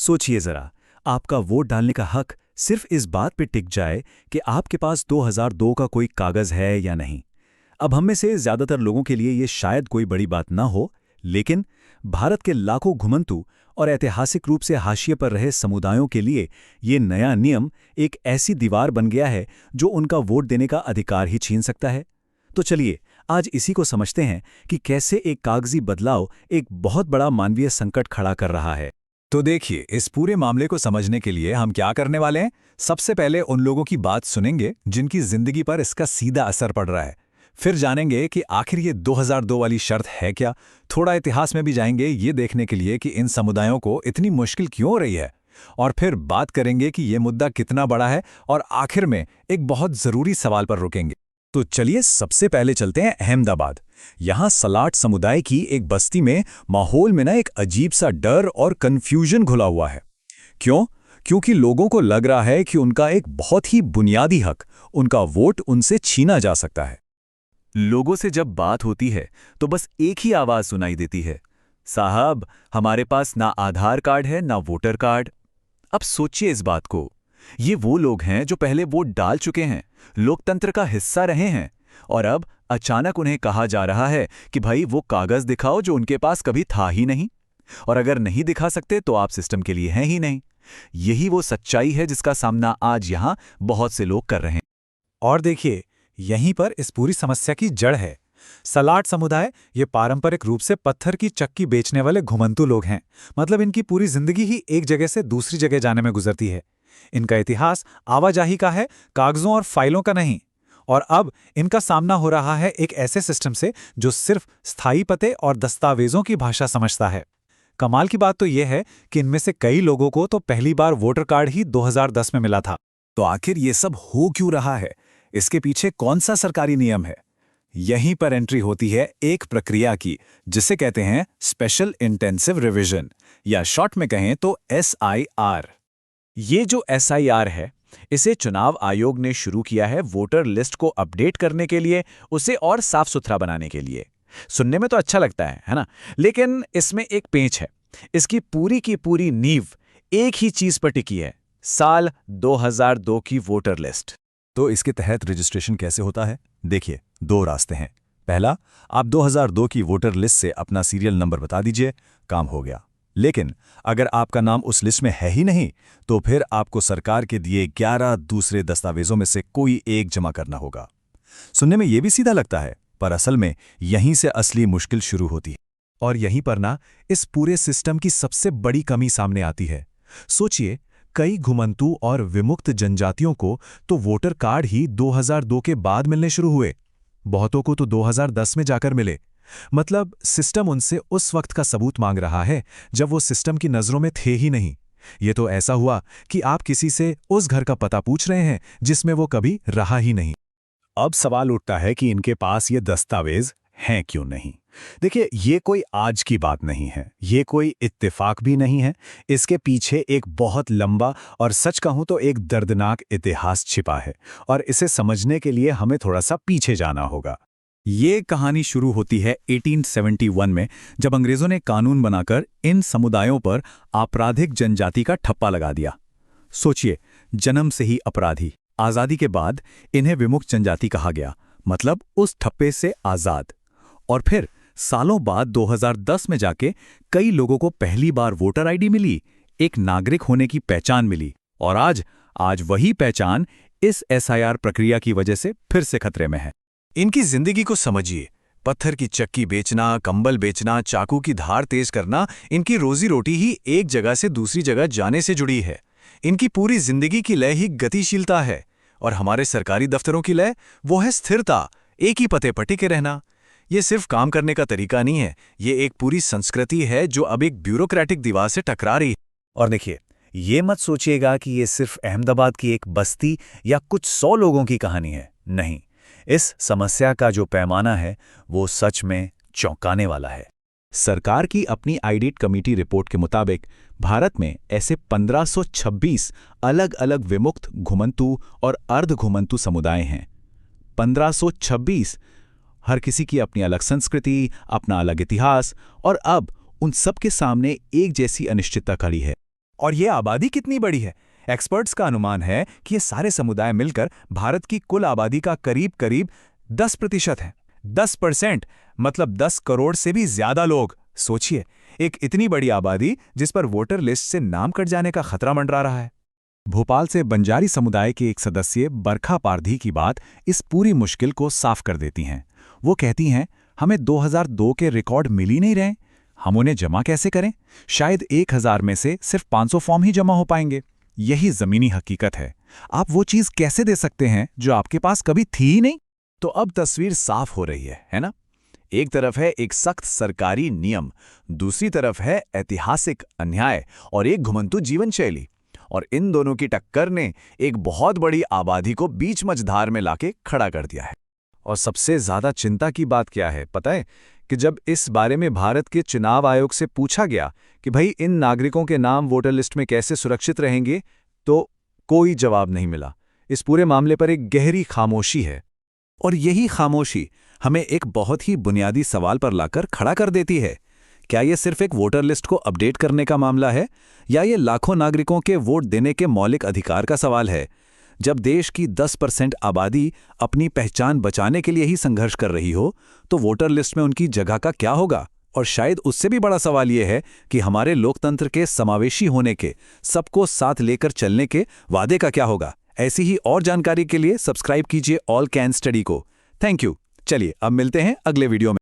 सोचिए जरा, आपका वोट डालने का हक सिर्फ इस बात पे टिक जाए कि आपके पास 2002 का कोई कागज है या नहीं। अब हम में से ज्यादातर लोगों के लिए ये शायद कोई बड़ी बात ना हो, लेकिन भारत के लाखों घुमंतु और ऐतिहासिक रूप से हाशिए पर रहे समुदायों के लिए ये नया नियम एक ऐसी दीवार बन गया है जो उनका वोट देने का अधिकार ही छीन सकता है। तो चलिए आज इसी को समझते हैं कि कैसे एक कागजी बदलाव एक बहुत बड़ा मानवीय संकट खड़ा कर रहा है। तो देखिए, इस पूरे मामले को समझने के लिए हम क्या करने वाले हैं। सबसे पहले उन लोगों की बात सुनेंगे जिनकी जिंदगी पर इसका सीधा असर पड़ रहा है। फिर जानेंगे कि आखिर ये 2002 वाली शर्त है क्या। थोड़ा इतिहास में भी जाएंगे ये देखने के लिए कि इन समुदायों को इतनी मुश्किल क्यों हो रही है। और फिर बात करेंगे कि ये मुद्दा कितना बड़ा है, और आखिर में एक बहुत जरूरी सवाल पर रुकेंगे। तो चलिए सबसे पहले चलते हैं अहमदाबाद। यहाँ सलाट समुदाय की एक बस्ती में माहौल में ना एक अजीब सा डर और कंफ्यूजन घुला हुआ है। क्यों? क्योंकि लोगों को लग रहा है कि उनका एक बहुत ही बुनियादी हक, उनका वोट, उनसे छीना जा सकता है। लोगों से जब बात होती है तो बस एक ही आवाज सुनाई देती है, साहब हमारे पास ना आधार कार्ड है ना वोटर कार्ड। अब सोचिए इस बात को, ये वो लोग हैं जो पहले वोट डाल चुके हैं, लोकतंत्र का हिस्सा रहे हैं, और अब अचानक उन्हें कहा जा रहा है कि भाई वो कागज दिखाओ जो उनके पास कभी था ही नहीं, और अगर नहीं दिखा सकते तो आप सिस्टम के लिए हैं ही नहीं। यही वो सच्चाई है जिसका सामना आज यहां बहुत से लोग कर रहे हैं। और देखिए, यहीं पर इस पूरी समस्या की जड़ है। सलाट समुदाय ये पारंपरिक रूप से पत्थर की चक्की बेचने वाले घुमंतू लोग हैं। मतलब इनकी पूरी जिंदगी ही एक जगह से दूसरी जगह जाने में गुजरती है। इनका इतिहास आवाजाही का है, कागजों और फाइलों का नहीं। और अब इनका सामना हो रहा है एक ऐसे सिस्टम से जो सिर्फ स्थायी पते और दस्तावेजों की भाषा समझता है। कमाल की बात तो यह है कि इनमें से कई लोगों को तो पहली बार वोटर कार्ड ही 2010 में मिला था। तो आखिर ये सब हो क्यों रहा है? इसके पीछे कौन सा सरकारी नियम है? यहीं पर एंट्री होती है एक प्रक्रिया की, जिसे कहते हैं स्पेशल इंटेंसिव रिवीजन, या शॉर्ट में कहें तो SIR। ये जो SIR है, इसे चुनाव आयोग ने शुरू किया है वोटर लिस्ट को अपडेट करने के लिए, उसे और साफ सुथरा बनाने के लिए। सुनने में तो अच्छा लगता है ना? लेकिन इसमें एक पेंच है। इसकी पूरी की पूरी नींव एक ही चीज पर टिकी है, साल 2002 की वोटर लिस्ट। तो इसके तहत रजिस्ट्रेशन कैसे होता है? देखिए, दो रास्ते हैं। पहला, आप 2002 की वोटर लिस्ट से अपना सीरियल नंबर बता दीजिए, काम हो गया। लेकिन अगर आपका नाम उस लिस्ट में है ही नहीं, तो फिर आपको सरकार के दिए 11 दूसरे दस्तावेजों में से कोई एक जमा करना होगा। सुनने में यह भी सीधा लगता है, पर असल में यहीं से असली मुश्किल शुरू होती है। और यहीं पर ना इस पूरे सिस्टम की सबसे बड़ी कमी सामने आती है। सोचिए, कई घुमंतू और विमुक्त जनजातियों को तो वोटर कार्ड ही 2002 के बाद मिलने शुरू हुए। बहुतों को तो 2010 में जाकर मिले। मतलब सिस्टम उनसे उस वक्त का सबूत मांग रहा है जब वो सिस्टम की नजरों में थे ही नहीं। ये तो ऐसा हुआ कि आप किसी से उस घर का पता पूछ रहे हैं जिसमें वो कभी रहा ही नहीं। अब सवाल उठता है कि इनके पास ये दस्तावेज हैं क्यों नहीं। देखिए, ये कोई आज की बात नहीं है, ये कोई इत्तेफाक भी नहीं है। इसके पीछे एक बहुत लंबा और सच कहूं तो एक दर्दनाक इतिहास छिपा है, और इसे समझने के लिए हमें थोड़ा सा पीछे जाना होगा। ये कहानी शुरू होती है 1871 में, जब अंग्रेजों ने कानून बनाकर इन समुदायों पर आपराधिक जनजाति का ठप्पा लगा दिया। सोचिए, जन्म से ही अपराधी। आज़ादी के बाद इन्हें विमुक्त जनजाति कहा गया, मतलब उस ठप्पे से आज़ाद। और फिर सालों बाद 2010 में जाके कई लोगों को पहली बार वोटर आईडी मिली, एक नागरिक होने की पहचान मिली, और आज वही पहचान इस SIR प्रक्रिया की वजह से फिर से खतरे में है। इनकी जिंदगी को समझिए। पत्थर की चक्की बेचना, कंबल बेचना, चाकू की धार तेज करना, इनकी रोजी रोटी ही एक जगह से दूसरी जगह जाने से जुड़ी है। इनकी पूरी जिंदगी की लय ही गतिशीलता है, और हमारे सरकारी दफ्तरों की लय वो है स्थिरता, एक ही पते पर टिके रहना। ये सिर्फ काम करने का तरीका नहीं है, ये एक पूरी संस्कृति है जो अब एक ब्यूरोक्रेटिक दीवार से टकरा रही है। और देखिए, ये मत सोचिएगा कि ये सिर्फ अहमदाबाद की एक बस्ती या कुछ 100 लोगों की कहानी है। नहीं, इस समस्या का जो पैमाना है वो सच में चौंकाने वाला है। सरकार की अपनी ऑडिट कमेटी रिपोर्ट के मुताबिक भारत में ऐसे 1526 अलग अलग विमुक्त घुमंतू और अर्ध घुमंतू समुदाय हैं। 1526। हर किसी की अपनी अलग संस्कृति, अपना अलग इतिहास, और अब उन सब के सामने एक जैसी अनिश्चितता खड़ी है। और ये आबादी कितनी बड़ी है? एक्सपर्ट्स का अनुमान है कि ये सारे समुदाय मिलकर भारत की कुल आबादी का करीब 10% है। 10% मतलब 10 करोड़ से भी ज्यादा लोग। सोचिए, एक इतनी बड़ी आबादी जिस पर वोटर लिस्ट से नाम कट जाने का खतरा मंडरा रहा है। भोपाल से बंजारी समुदाय के एक सदस्य बरखा पारधी की बात इस पूरी मुश्किल को साफ कर देती हैं। वो कहती हैं, हमें 2002 के रिकॉर्ड मिल ही नहीं रहे, हम उन्हें जमा कैसे करें? शायद 1000 में से सिर्फ 500 फॉर्म ही जमा हो पाएंगे। यही जमीनी हकीकत है। आप वो चीज कैसे दे सकते हैं जो आपके पास कभी थी ही नहीं? तो अब तस्वीर साफ हो रही है ना? एक तरफ है एक सख्त सरकारी नियम, दूसरी तरफ है ऐतिहासिक अन्याय और एक घुमंतु जीवन शैली। और इन दोनों की टक्कर ने एक बहुत बड़ी आबादी को बीच मझधार में लाके खड़ा कर दिया है। और सबसे ज्यादा चिंता की बात क्या है पता है? कि जब इस बारे में भारत के चुनाव आयोग से पूछा गया कि भाई इन नागरिकों के नाम वोटर लिस्ट में कैसे सुरक्षित रहेंगे, तो कोई जवाब नहीं मिला। इस पूरे मामले पर एक गहरी खामोशी है। और यही खामोशी हमें एक बहुत ही बुनियादी सवाल पर लाकर खड़ा कर देती है। क्या ये सिर्फ एक वोटर लिस्ट को अपडेट करने का मामला है, या ये लाखों नागरिकों के वोट देने के मौलिक अधिकार का सवाल है? जब देश की 10% आबादी अपनी पहचान बचाने के लिए ही संघर्ष कर रही हो, तो वोटर लिस्ट में उनकी जगह का क्या होगा? और शायद उससे भी बड़ा सवाल ये है कि हमारे लोकतंत्र के समावेशी होने के, सबको साथ लेकर चलने के वादे का क्या होगा? ऐसी ही और जानकारी के लिए सब्सक्राइब कीजिए ऑल कैन स्टडी को। Thank you. चलिए अब मिलते हैं अगले वीडियो में।